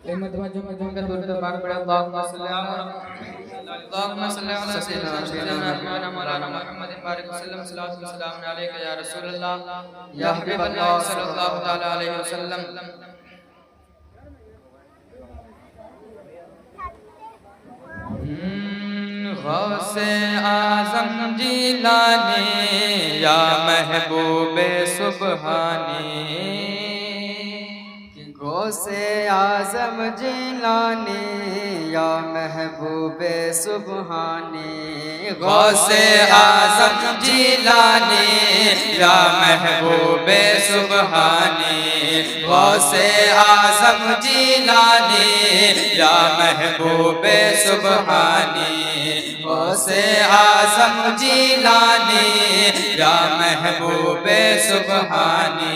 اللهم صل على سيدنا مولانا محمد بارك وسلم صلاة وسلام عليك يا رسول الله يا حبيب الله صلى الله تعالى عليه وسلم. غوث اعظم جیلانی یا محبوب سبحانی، غوث اعظم جیلانی یا محبوب سبحانی، غوث اعظم جیلانی یا محبوب سبحانی، غوث اعظم جیلانی یا محبوب سبحانی، غوث اعظم جیلانی یا محبوب سبحانی،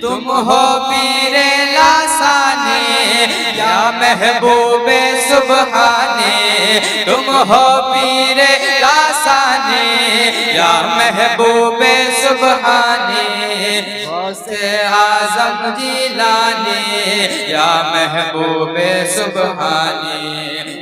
تم ہو پیر لاسانی یا محبوب سبحانی، تم ہو پیر لاسانی یا محبوب سبحانی، غوث اعظم جیلانی یا محبوب سبحانی،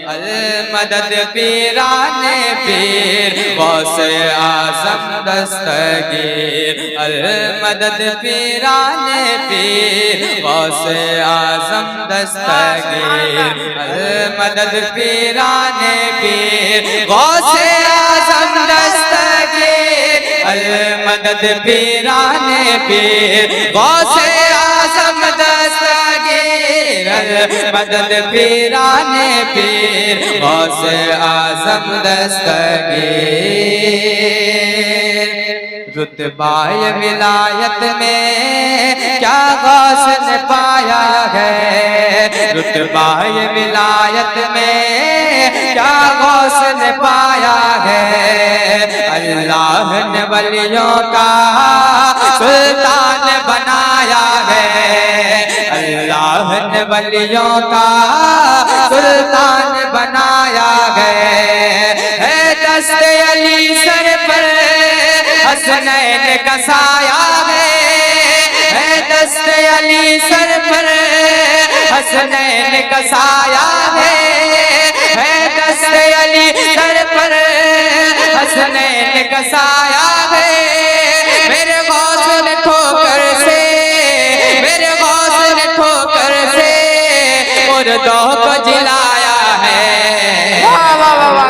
المدد پیران پیر غوث اعظم دستگیر، المدد پیران پیر غوث اعظم دستگیر، المدد پیران پیر غوث اعظم دستگیر، المدد پیران پیر غوث اعظم دستگیر، المدد پیران پیر غوث اعظم دستگیر، رتبہ ولایت میں کیا غوث نے پایا ہے، رتبہ ولایت میں کیا غوث نے پایا ہے، اللہ نے ولیوں کا سلطان بنایا ہے، اللہ نے ولیوں کا سلطان بنایا ہے، دست علی سر پر حسنین کا سایہ ہے، دست علی سر پر حسنین کا سایہ ہے، دست علی سر پر حسنین کا سایہ ہے، میرے غوث نے ٹھوکر سے، میرے غوث نے ٹھوکر سے مردوں کو جلایا ہے،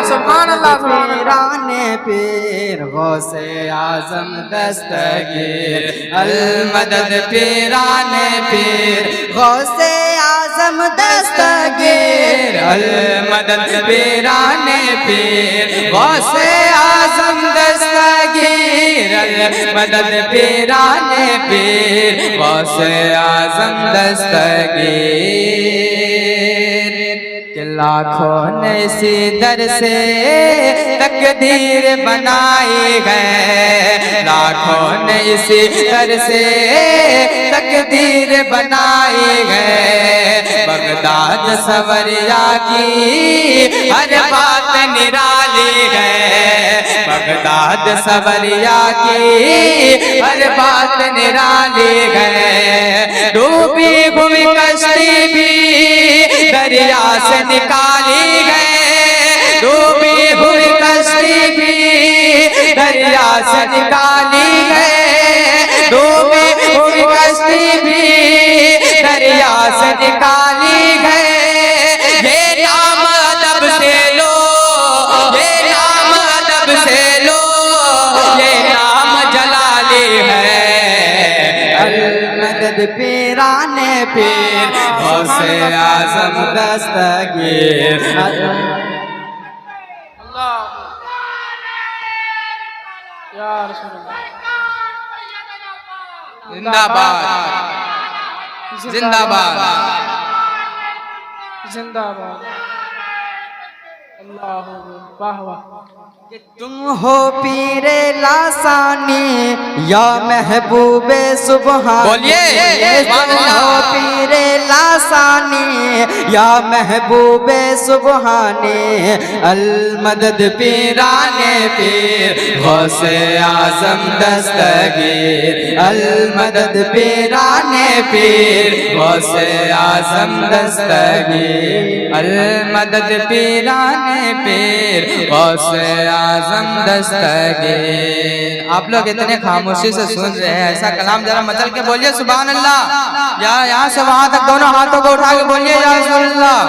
سبحان اللہ پیران پیر غوث اعظم دستگیر، المدد پیران پیر غوث اعظم دستگیر، المدد پیران پیر غوث اعظم دستگیر، المدد پیران پیر غوث اعظم دستگیر، کہ لاکھوں نے اسی در سے تقدیر بنائی ہے، لاکھوں نے اسی در سے تقدیر بنائی ہے، بغداد سوریا کی ہر بات نرالی ہے، بغداد سوریا کی ہر بات نرالی ہے، ڈوبی ہوئی کشتی بھی دریا سے نکالی گئے، ڈوبی ہوئی کشتی بھی دریا سے نکالی گئے، ڈوبی ہوئی کشتی بھی دریا سے نکالی گئے، یہ نام ادب سے لو، یہ نام ادب سے لو، یہ نام جلالی ہے، المدد پیران پیر غوث اعظم دستگیر، یا رسول اللہ زندہ باد زندہ باد زندہ باد، اللہ واہ واہ، تم ہو پیر لاسانی یا محبوب سبحانی، بولیے تم ہو پیر لاسانی یا محبوب سبحانی المدد پیران پیر غوث اعظم دستگیر المدد پیران پیر غوث اعظم دستگیر المدد پیران پیر غوث اعظم دستگیر۔ آپ لوگ اتنے خاموشی سے سن رہے ہیں، ایسا کلام ذرا مچل کے بولیے سبحان اللہ، یا یہاں سے وہاں تک دونوں ہاتھوں کو اٹھا کے بولیے یا رسول اللہ۔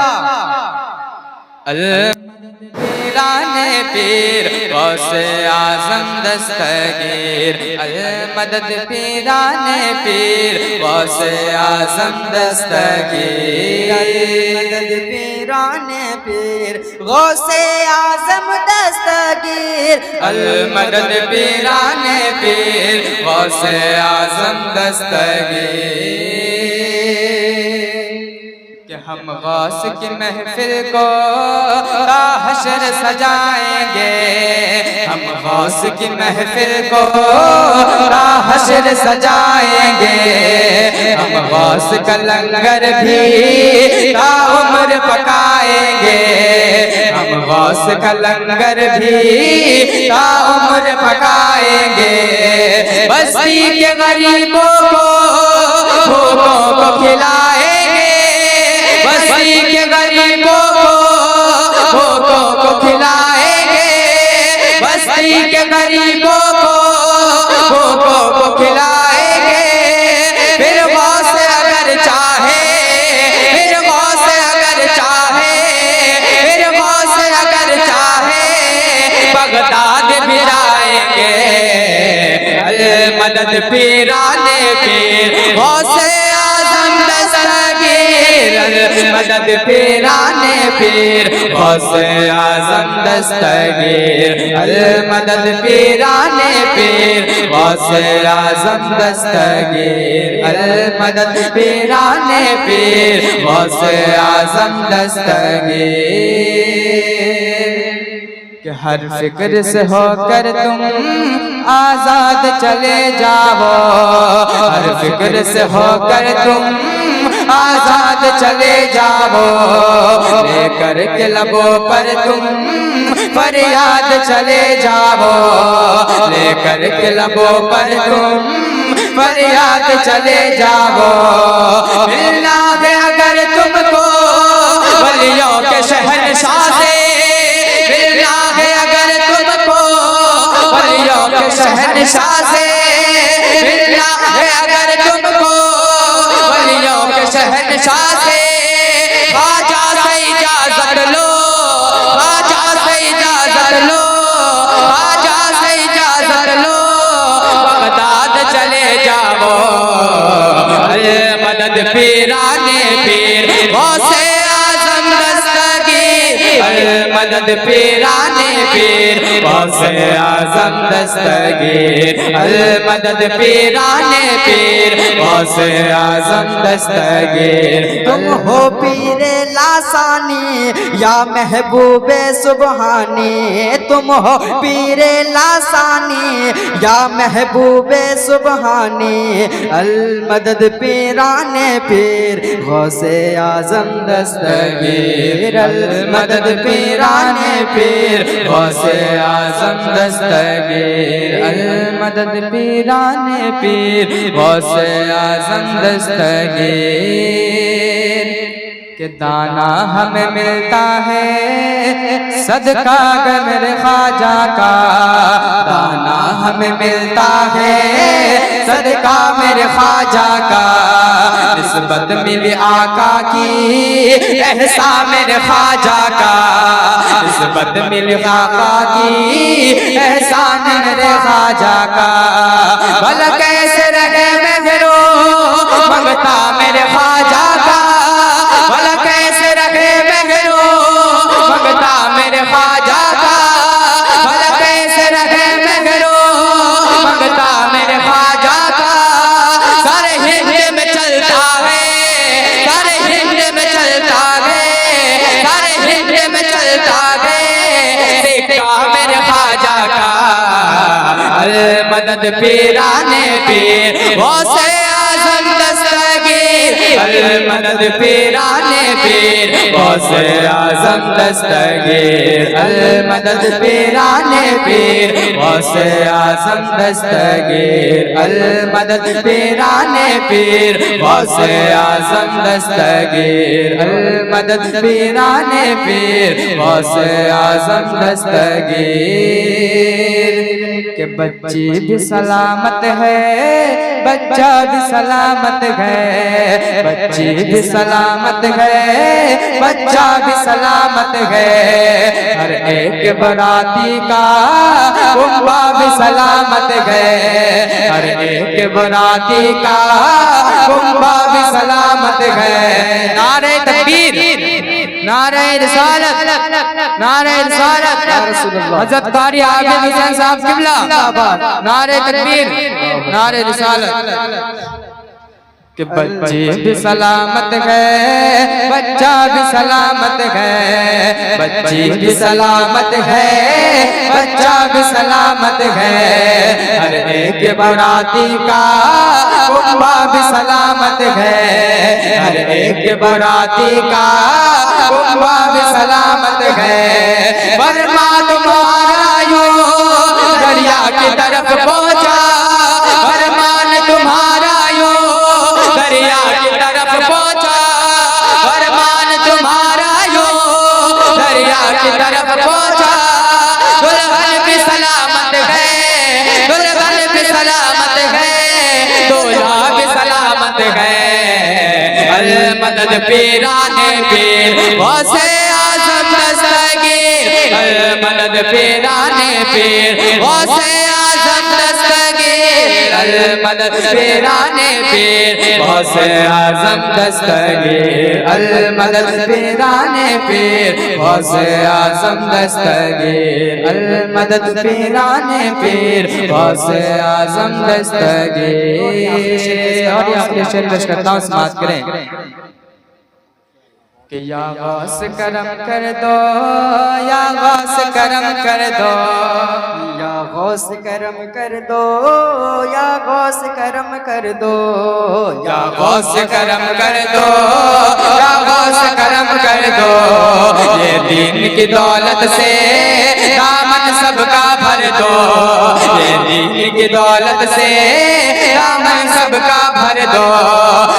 پیران پیر غوث اعظم دستگیر المدد پیران پیر غوث اعظم دستگیر المدد پیران پیر غوث اعظم دستگیر المدد پیران پیر غوث اعظم دستگیر۔ کہ ہم غوث کی محفل کو تا حشر سجائیں گے، ہم غوث کی محفل کو تا حشر سجائیں گے، ہم غوث کا لنگر بھی تا عمر پکائیں گے، ہم غوث کا لنگر بھی تا عمر پکائیں گے، بستی کے غریبوں کو بھوکوں کو کھلائیں گے، بستی کے غریبوں کو بھوکوں کو کھلائیں گے، بستی کے غریبوں کو بھوکوں کو کھلائیں گے، پھر غوث اگر چاہے، پھر غوث اگر چاہے، پھر غوث اگر چاہے بغداد بھی لائیں گے۔ المدد پیران پیر غوث اعظم دستگیر المدد پیران پیر غوث اعظم دستگیر المدد پیران پیر غوث اعظم دستگیر المدد پیران پیر غوث اعظم دستگیر۔ کہ ہر فکر سے ہو کر تم آزاد چلے جاؤ، ہر فکر سے ہو کر تم آزاد چلے جاؤ، لے کر کے لبوں پر تم فریاد چلے جاؤ، لے کر کے لبوں پر تم فریاد چلے جاؤ، ملنا ہے اگر تم کو ولیوں کے شہنشاہ سے، ملنا ہے اگر تم کو ولیوں کے شہنشاہ سے، ملنا ہے اگر تم کو ولیوں کے شہنشاہ سے، خواجہ سے اجازت لو، خواجہ سے اجازت لو، خواجہ سے اجازت لو، بغداد چلے جاؤ۔ المدد پیران پیر غوث اعظم دستگیر المدد پیران پیر غوث اعظم دستگیر المدد پیران پیر غوث اعظم دستگیر۔ تم ہو پیر لاسانی یا محبوب سبحانی، تم ہو پیر لاسانی یا محبوب سبحانی المدد پیران پیر غوث اعظم دستگیر المدد پیران پیر غوث اعظم دستگیر المدد پیران پیر غوث اعظم دستگیر۔ کہ دانا ہمیں ملتا ہے صدقہ گر میرے خواجہ کا، دانا ہمیں ملتا ہے صدقہ میرے خواجہ کا، نسبت ملی آقا کی احسان میرے خواجہ کا، نسبت ملی آقا کی احسان میرے خواجہ کا، بھلا کیسے رہے محروم منگتا میرے خواجہ کا، بھلا کیسے رہے محروم منگتا میرے خواجہ کا، بھلا کیسے رہے محروم منگتا میرے خواجہ کا، سارے ہند میں چلتا ہے، سارے ہند میں چلتا ہے، سارے ہند میں چلتا ہے سکہ میرے خواجہ کا۔ المدد پیران پیر غوث اعظم دستگیر المدد پیرانے پیر غوث اعظم دستگیر المدد پیرانے پیر غوث اعظم دستگیر المدد پیرانے پیر غوث اعظم دستگیر المدد پیرانے پیر غوث اعظم دستگیر کہ بچی بھی سلامت ہے بچہ بھی سلامت ہے بچی بھی سلامت ہے بچہ بھی سلامت ہے ہر ایک براتی کا کنبہ بھی سلامت ہے ہر ایک براتی کا کنبہ بھی سلامت ہے نعرہ تکبیر نعرہ رسالت نعرہ رسالت حضرت قاری عابد حسین صاحب قبلہ نعرہ تکبیر نعرہ رسالت کہ بچی بھی سلامت ہے بچہ بھی سلامت ہے بچی بھی سلامت ہے بچہ بھی سلامت ہے ہر ایک براتی کا کنبہ بھی سلامت ہے ہر ایک براتی کا کنبہ بھی سلامت ہے ورنہ تمہارا یوں دریا کی طرف پہنچا فرمان تمہارا یوں دریا کی طرف پہنچا فرمان تمہارا یوں دریا کی طرف پہنچا دلہن بھی سلامت ہے دلہن بھی سلامت ہے دولہا بھی سلامت ہے المدد پیرانے پیر غوث اعظم دستگیر المدد پیرانے پیر غوث اعظم دستگیر المدد پیرانے پیر غوث اعظم دستگیر المدد پیرانے پیر غوث اعظم دستگیر المدد پیرانے پیر غوث اعظم دستگیر اور یہ آخری شعر پیش کرتا ہوں سماعت کریں کہ یا غوث کرم کر دو یا غوث کرم کر دو یا غوث کرم کر دو یا غوث کرم کر دو یا غوث کرم کر دو یا غوث کرم کر دو یہ دین کی دولت سے دامن سب کا بھر دو یہ دین کی دولت سے دامن سب کا بھر دو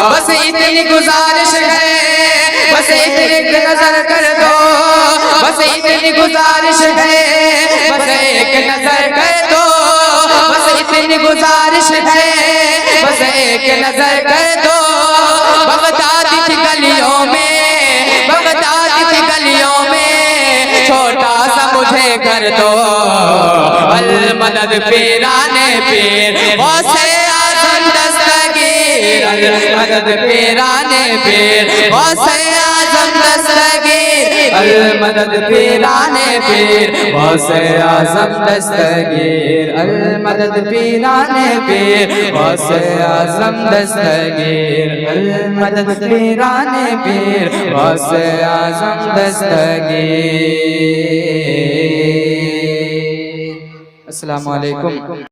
بس اتنی گزارش ہے بس ایک نظر کر دو بس اتنی گزارش ہے بس ایک نظر کر دو بس اتنی گزارش ہے بس ایک نظر کر دو بغداد کی گلیوں میں بغداد کی گلیوں میں چھوٹا سا مجھے کر دو المدد پیرانے پیر غوث اعظم دستگیر المدد پیرانے پیر غوث اعظم دستگیر المدد پیرانے پیر غوث اعظم دستگیر المدد پیرانے پیر غوث اعظم دستگیر المدد پیرانے پیر غوث اعظم دستگیر السلام علیکم